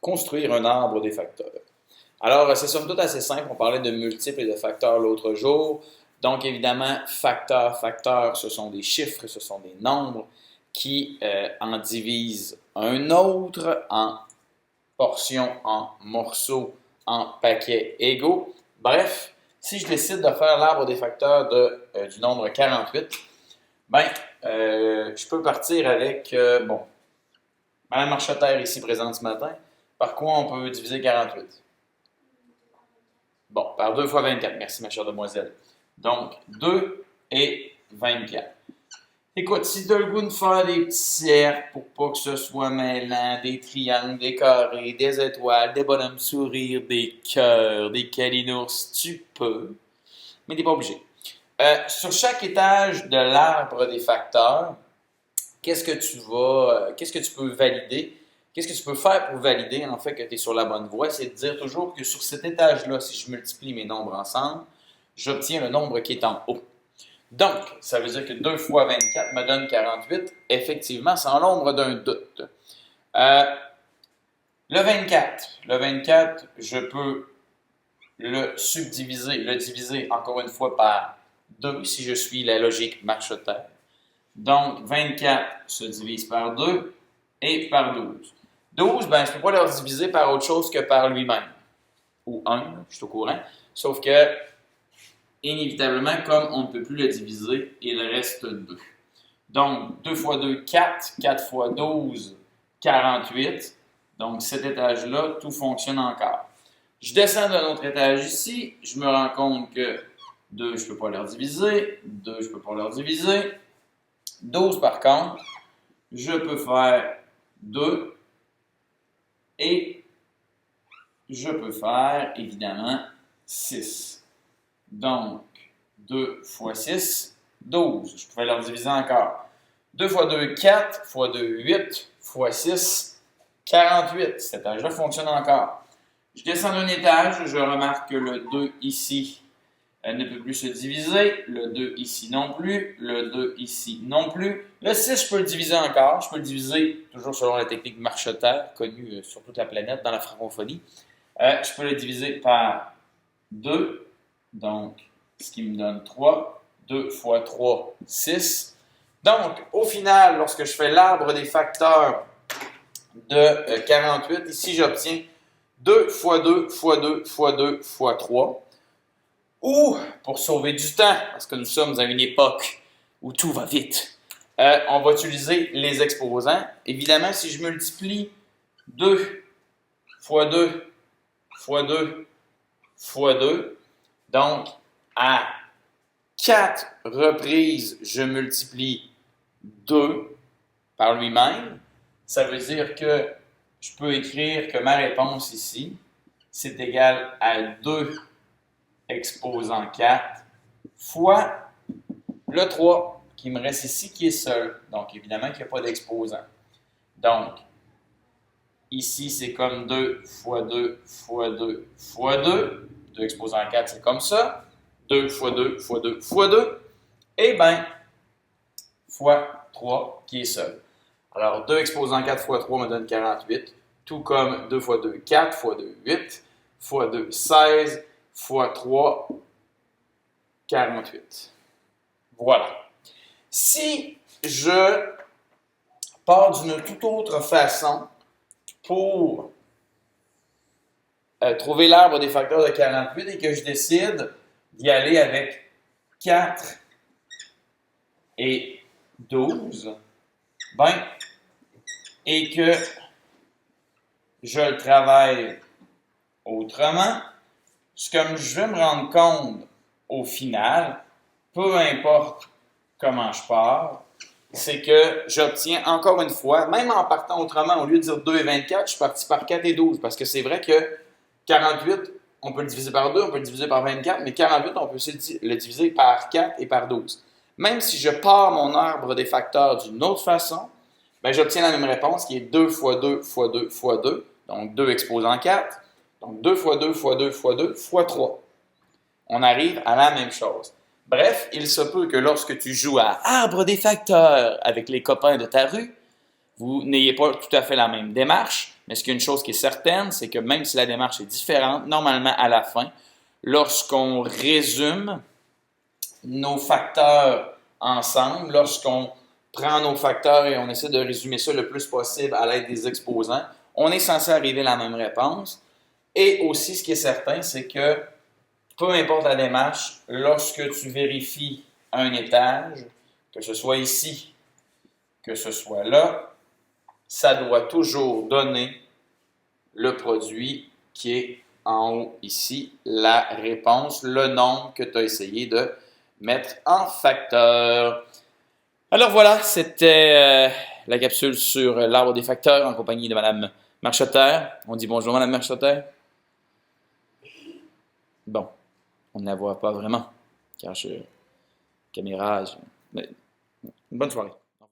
Construire un arbre des facteurs. Alors, c'est somme toute assez simple. On parlait de multiples et de facteurs l'autre jour. Donc, évidemment, facteurs, ce sont des chiffres, ce sont des nombres qui en divisent un autre en portions, en morceaux, en paquets égaux. Bref, si je décide de faire l'arbre des facteurs du nombre 48, je peux partir avec, Mme Marcheterre ici présente ce matin. Par quoi on peut diviser 48? Bon, par 2 fois 24. Merci, ma chère demoiselle. Donc, 2 et 24. Écoute, si tu as le goût de faire des petits cercles pour pas que ce soit mêlant, des triangles, des carrés, des étoiles, des bonhommes sourires, des cœurs, des calinours, tu peux, mais tu n'es pas obligé. Sur chaque étage de l'arbre des facteurs, qu'est-ce que tu peux valider? Qu'est-ce que tu peux faire pour valider, en fait, que tu es sur la bonne voie? C'est de dire toujours que sur cet étage-là, si je multiplie mes nombres ensemble, j'obtiens le nombre qui est en haut. Donc, ça veut dire que 2 fois 24 me donne 48. Effectivement, sans l'ombre d'un doute. Le 24, je peux le subdiviser, le diviser encore une fois par 2 si je suis la logique marcheterre. Donc, 24 se divise par 2 et par 12. 12, je ne peux pas le diviser par autre chose que par lui-même. Ou 1, je suis au courant. Sauf que, inévitablement, comme on ne peut plus le diviser, il reste 2. Donc, 2 fois 2, 4. 4 fois 12, 48. Donc, cet étage-là, tout fonctionne encore. Je descends d'un autre étage ici. Je me rends compte que 2, je ne peux pas leur diviser. 2, je ne peux pas leur diviser. 12, par contre, je peux faire 2 et je peux faire, évidemment, 6. Donc, 2 fois 6, 12. Je pouvais leur diviser encore. 2 fois 2, 4. Fois 2, 8. Fois 6, 48. Cet étage-là fonctionne encore. Je descends d'un étage, je remarque que le 2 ici ne peut plus se diviser. Le 2 ici non plus. Le 2 ici non plus. Le 6, je peux le diviser encore. Je peux le diviser, toujours selon la technique marcheterre, connue sur toute la planète dans la francophonie. Je peux le diviser par 2. Donc, ce qui me donne 3. 2 fois 3, 6. Donc, au final, lorsque je fais l'arbre des facteurs de 48, ici, j'obtiens 2 fois 2 fois 2 fois 2 fois 3. Ou, pour sauver du temps, parce que nous sommes à une époque où tout va vite, on va utiliser les exposants. Évidemment, si je multiplie 2 fois 2 fois 2 fois 2, donc à 4 reprises, je multiplie 2 par lui-même. Ça veut dire que je peux écrire que ma réponse ici, c'est égal à 2 exposant 4 fois le 3 qui me reste ici qui est seul. Donc, évidemment qu'il n'y a pas d'exposant. Donc, ici, c'est comme 2 fois 2 fois 2 fois 2. 2 exposant 4, c'est comme ça. 2 fois 2 fois 2 fois 2. Et bien, fois 3 qui est seul. Alors, 2 exposant 4 fois 3 me donne 48. Tout comme 2 fois 2, 4 fois 2, 8 fois 2, 16 fois 3, 48. Voilà. Si je pars d'une toute autre façon pour trouver l'arbre des facteurs de 48 et que je décide d'y aller avec 4 et 12, et que je le travaille autrement, comme je vais me rendre compte au final, peu importe comment je pars, c'est que j'obtiens encore une fois, même en partant autrement, au lieu de dire 2 et 24, je suis parti par 4 et 12, parce que c'est vrai que 48, on peut le diviser par 2, on peut le diviser par 24, mais 48, on peut aussi le diviser par 4 et par 12. Même si je pars mon arbre des facteurs d'une autre façon, j'obtiens la même réponse qui est 2 fois 2 fois 2 fois 2, donc 2 exposant 4, donc 2 fois 2 fois 2 fois 2 fois 3. On arrive à la même chose. Bref, il se peut que lorsque tu joues à arbre des facteurs avec les copains de ta rue, vous n'ayez pas tout à fait la même démarche, Mais ce qu'il y a une chose qui est certaine, c'est que même si la démarche est différente, normalement, à la fin, lorsqu'on résume nos facteurs ensemble, lorsqu'on prend nos facteurs et on essaie de résumer ça le plus possible à l'aide des exposants, on est censé arriver à la même réponse. Et aussi, ce qui est certain, c'est que peu importe la démarche, lorsque tu vérifies un étage, que ce soit ici, que ce soit là, ça doit toujours donner le produit qui est en haut ici, la réponse, le nombre que tu as essayé de mettre en facteur. Alors voilà, c'était la capsule sur l'arbre des facteurs en compagnie de Mme Marcheter. On dit bonjour Mme Marcheter. Bon, on ne la voit pas vraiment, car caméra, mais bonne soirée.